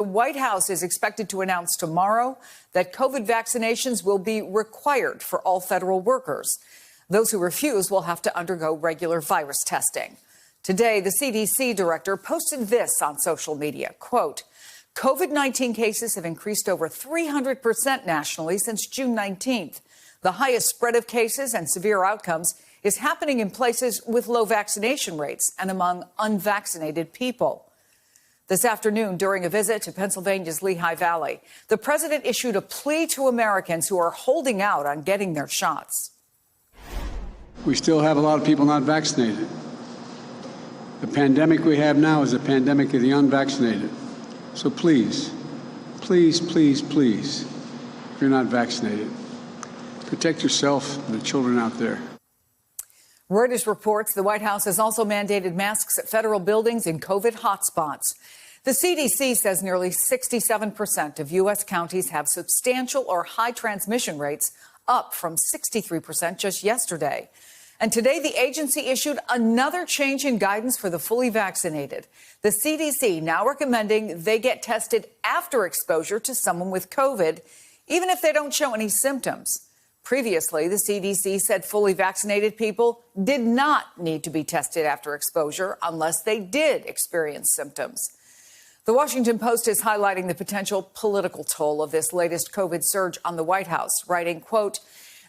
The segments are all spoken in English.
The White House is expected to announce tomorrow that COVID vaccinations will be required for all federal workers. Those who refuse will have to undergo regular virus testing. Today, the CDC director posted this on social media, quote, COVID-19 cases have increased over 300% nationally since June 19th. The highest spread of cases and severe outcomes is happening in places with low vaccination rates and among unvaccinated people. This afternoon, during a visit to Pennsylvania's Lehigh Valley, the president issued a plea to Americans who are holding out on getting their shots. We still have a lot of people not vaccinated. The pandemic we have now is a pandemic of the unvaccinated. So please, please, please, please, if you're not vaccinated, protect yourself and the children out there. Reuters reports the White House has also mandated masks at federal buildings in COVID hotspots. The CDC says nearly 67% of U.S. counties have substantial or high transmission rates, up from 63% just yesterday. And today, the agency issued another change in guidance for the fully vaccinated. The CDC now recommending they get tested after exposure to someone with COVID, even if they don't show any symptoms. Previously, the CDC said fully vaccinated people did not need to be tested after exposure unless they did experience symptoms. The Washington Post is highlighting the potential political toll of this latest COVID surge on the White House, writing, quote,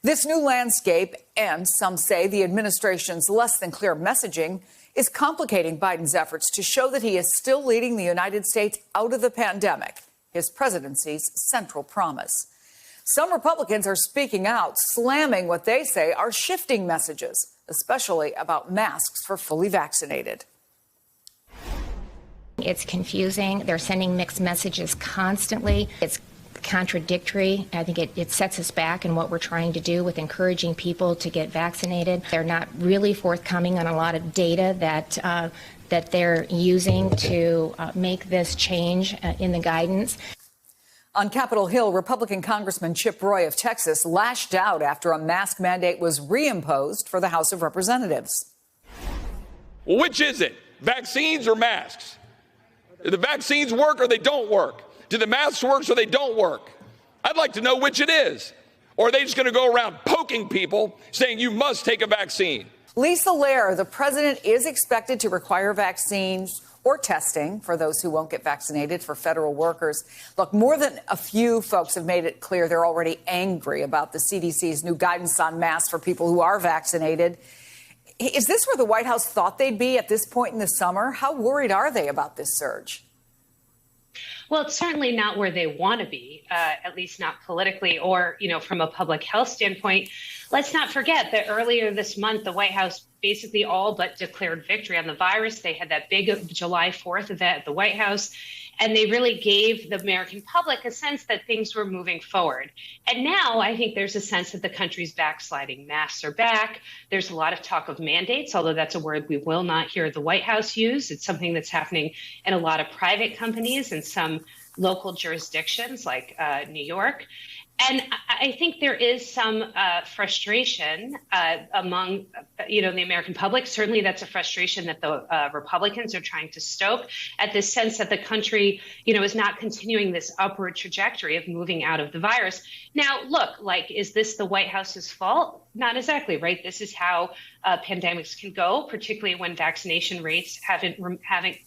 this new landscape, and some say the administration's less than clear messaging, is complicating Biden's efforts to show that he is still leading the United States out of the pandemic, his presidency's central promise. Some Republicans are speaking out, slamming what they say are shifting messages, especially about masks for fully vaccinated. It's confusing. They're sending mixed messages constantly. It's contradictory. I think it sets us back in what we're trying to do with encouraging people to get vaccinated. They're not really forthcoming on a lot of data that they're using to make this change in the guidance. On Capitol Hill, Republican Congressman Chip Roy of Texas lashed out after a mask mandate was reimposed for the House of Representatives. Well, which is it? Vaccines or masks? Do the vaccines work or they don't work? Do the masks work so they don't work? I'd like to know which it is. Or are they just going to go around poking people saying you must take a vaccine? Lisa Lerer, the president is expected to require vaccines or testing for those who won't get vaccinated for federal workers. Look, more than a few folks have made it clear they're already angry about the CDC's new guidance on masks for people who are vaccinated. Is this where the White House thought they'd be at this point in the summer? How worried are they about this surge? Well, it's certainly not where they want to be, at least not politically or, from a public health standpoint. Let's not forget that earlier this month, the White House basically all but declared victory on the virus. They had that big July 4th event at the White House, and they really gave the American public a sense that things were moving forward. And now I think there's a sense that the country's backsliding. Masks are back. There's a lot of talk of mandates, although that's a word we will not hear the White House use. It's something that's happening in a lot of private companies and some local jurisdictions like New York. And I think there is some frustration among, the American public. Certainly that's a frustration that the Republicans are trying to stoke at this sense that the country, is not continuing this upward trajectory of moving out of the virus. Now, look, is this the White House's fault? Not exactly, right? This is how pandemics can go, particularly when vaccination rates haven't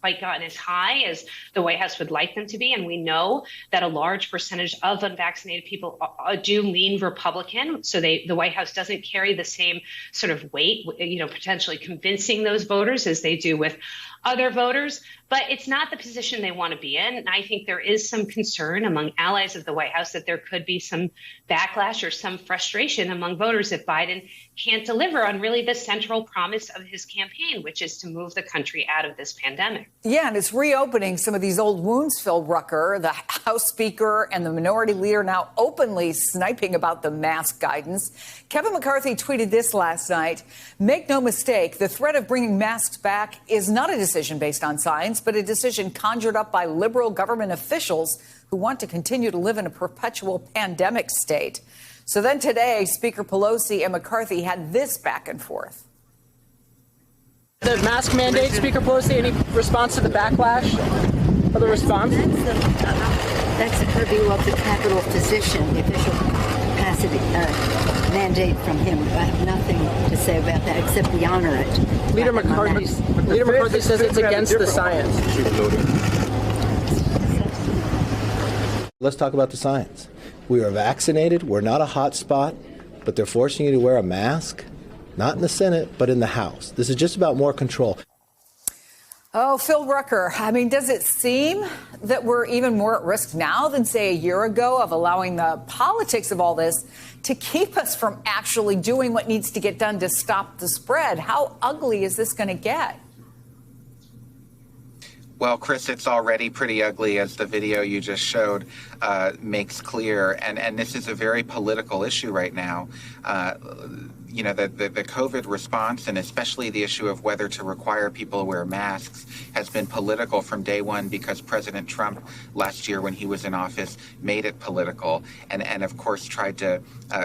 quite gotten as high as the White House would like them to be. And we know that a large percentage of unvaccinated people do lean Republican. So the White House doesn't carry the same sort of weight, potentially convincing those voters as they do with other voters. But it's not the position they want to be in. And I think there is some concern among allies of the White House that there could be some backlash or some frustration among voters if Biden can't deliver on really the central promise of his campaign, which is to move the country out of this pandemic. Yeah, and it's reopening some of these old wounds, Phil Rucker, the House Speaker and the Minority Leader now openly sniping about the mask guidance. Kevin McCarthy tweeted this last night. Make no mistake, the threat of bringing masks back is not a decision based on science, but a decision conjured up by liberal government officials who want to continue to live in a perpetual pandemic state. So then today, Speaker Pelosi and McCarthy had this back and forth. The mask mandate, Speaker Pelosi, any response to the backlash? for the response? That's the purview of the Capitol physician, the official capacity mandate from him. I have nothing to say about that except we honor it. Leader McCarthy says it's against the science. Let's talk about the science. We are vaccinated. We're not a hot spot, but they're forcing you to wear a mask, not in the Senate, but in the House. This is just about more control. Oh, Phil Rucker, I mean, does it seem that we're even more at risk now than, say, a year ago of allowing the politics of all this to keep us from actually doing what needs to get done to stop the spread? How ugly is this going to get? Well, Chris, it's already pretty ugly, as the video you just showed makes clear. And this is a very political issue right now. You know, the COVID response, and especially the issue of whether to require people to wear masks, has been political from day one because President Trump last year, when he was in office, made it political and of course, tried to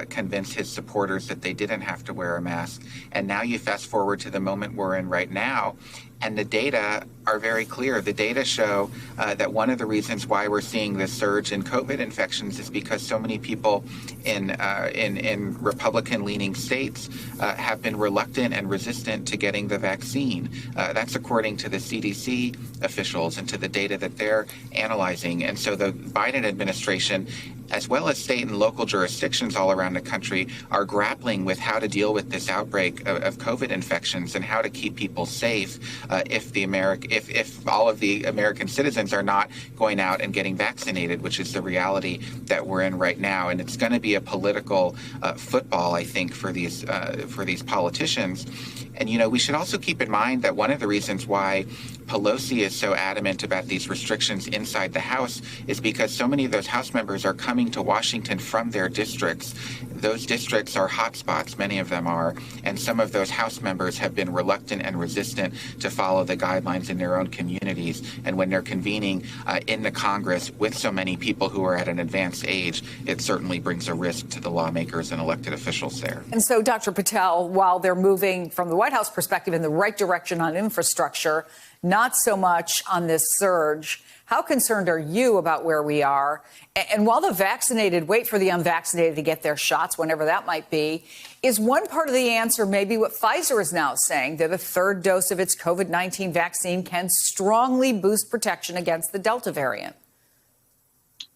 convince his supporters that they didn't have to wear a mask. And now you fast forward to the moment we're in right now, and the data are very clear. The data show that one of the reasons why we're seeing this surge in COVID infections is because so many people in Republican-leaning states have been reluctant and resistant to getting the vaccine. That's according to the CDC officials and to the data that they're analyzing. And so the Biden administration, as well as state and local jurisdictions all around the country, are grappling with how to deal with this outbreak of COVID infections and how to keep people safe if all of the American citizens are not going out and getting vaccinated, which is the reality that we're in right now. And it's going to be a political football, I think, for these politicians. And, you know, we should also keep in mind that one of the reasons why Pelosi is so adamant about these restrictions inside the House is because so many of those House members are coming to Washington from their districts. Those districts are hotspots, many of them are, and some of those House members have been reluctant and resistant to follow the guidelines in their own communities. And when they're convening in the Congress with so many people who are at an advanced age, it certainly brings a risk to the lawmakers and elected officials there. And so, Dr. Patel, while they're moving from the White House perspective in the right direction on infrastructure, not so much on this surge, how concerned are you about where we are? And while the vaccinated wait for the unvaccinated to get their shots, whenever that might be, is one part of the answer maybe what Pfizer is now saying, that a third dose of its COVID-19 vaccine can strongly boost protection against the Delta variant?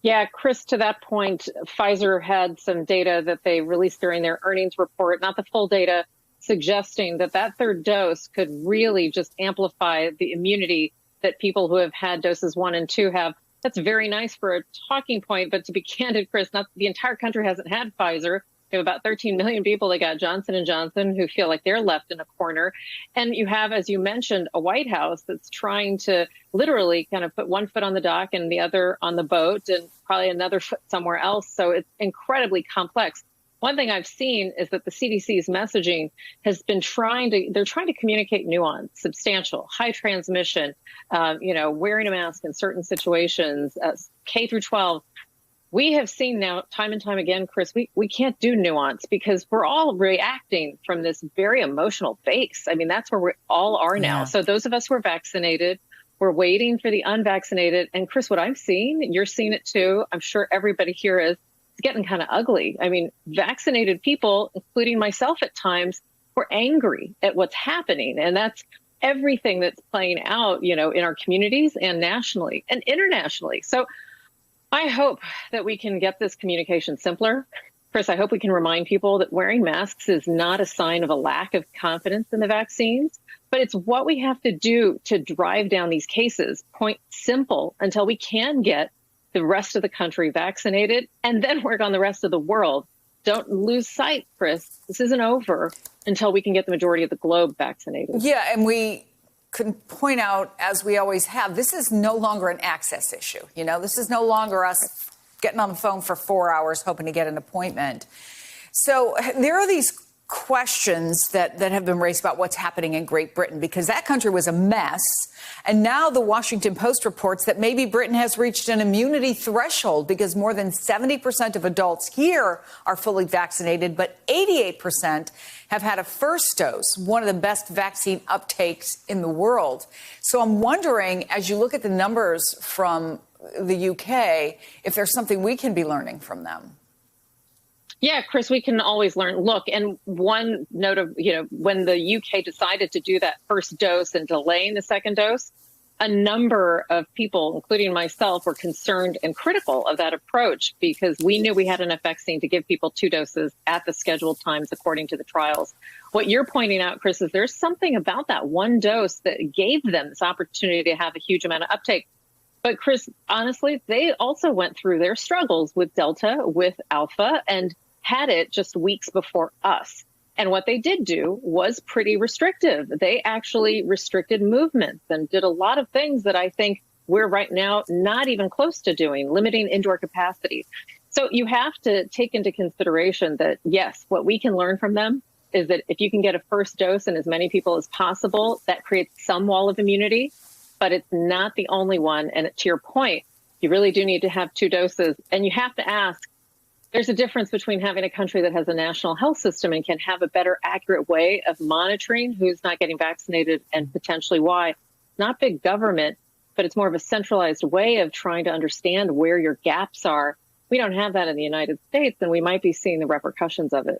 Yeah, Chris, to that point, Pfizer had some data that they released during their earnings report, not the full data, suggesting that that third dose could really just amplify the immunity that people who have had doses 1 and 2 have. That's very nice for a talking point, but to be candid, Chris, not the entire country hasn't had Pfizer. You have about 13 million people that got Johnson & Johnson who feel like they're left in a corner. And you have, as you mentioned, a White House that's trying to literally kind of put one foot on the dock and the other on the boat and probably another foot somewhere else. So it's incredibly complex. One thing I've seen is that the CDC's messaging has been they're trying to communicate nuance, substantial, high transmission, wearing a mask in certain situations, K through 12. We have seen now time and time again, Chris, we can't do nuance because we're all reacting from this very emotional base. I mean, that's where we all are now. Yeah. So those of us who are vaccinated, we're waiting for the unvaccinated. And Chris, what I've seen, you're seeing it too, I'm sure everybody here is, it's getting kind of ugly. I mean, vaccinated people, including myself at times, were angry at what's happening. And that's everything that's playing out, in our communities and nationally and internationally. So I hope that we can get this communication simpler. Chris, I hope we can remind people that wearing masks is not a sign of a lack of confidence in the vaccines, but it's what we have to do to drive down these cases, point simple, until we can get the rest of the country vaccinated and then work on the rest of the world. Don't lose sight, Chris. This isn't over until we can get the majority of the globe vaccinated. Yeah, and we can point out, as we always have, this is no longer an access issue. This is no longer us getting on the phone for 4 hours hoping to get an appointment. So there are these questions that have been raised about what's happening in Great Britain, because that country was a mess. And now the Washington Post reports that maybe Britain has reached an immunity threshold because more than 70% of adults here are fully vaccinated, but 88% have had a first dose, one of the best vaccine uptakes in the world. So I'm wondering, as you look at the numbers from the UK, if there's something we can be learning from them. Yeah, Chris, we can always learn. Look, and one note of, when the UK decided to do that first dose and delaying the second dose, a number of people, including myself, were concerned and critical of that approach because we knew we had enough vaccine to give people 2 doses at the scheduled times according to the trials. What you're pointing out, Chris, is there's something about that one dose that gave them this opportunity to have a huge amount of uptake. But Chris, honestly, they also went through their struggles with Delta, with Alpha, and had it just weeks before us. And what they did do was pretty restrictive. They actually restricted movements and did a lot of things that I think we're right now not even close to doing, limiting indoor capacity. So you have to take into consideration that, yes, what we can learn from them is that if you can get a first dose in as many people as possible, that creates some wall of immunity, but it's not the only one. And to your point, you really do need to have 2 doses. And you have to ask, there's a difference between having a country that has a national health system and can have a better, accurate way of monitoring who's not getting vaccinated and potentially why. Not big government, but it's more of a centralized way of trying to understand where your gaps are. We don't have that in the United States, and we might be seeing the repercussions of it.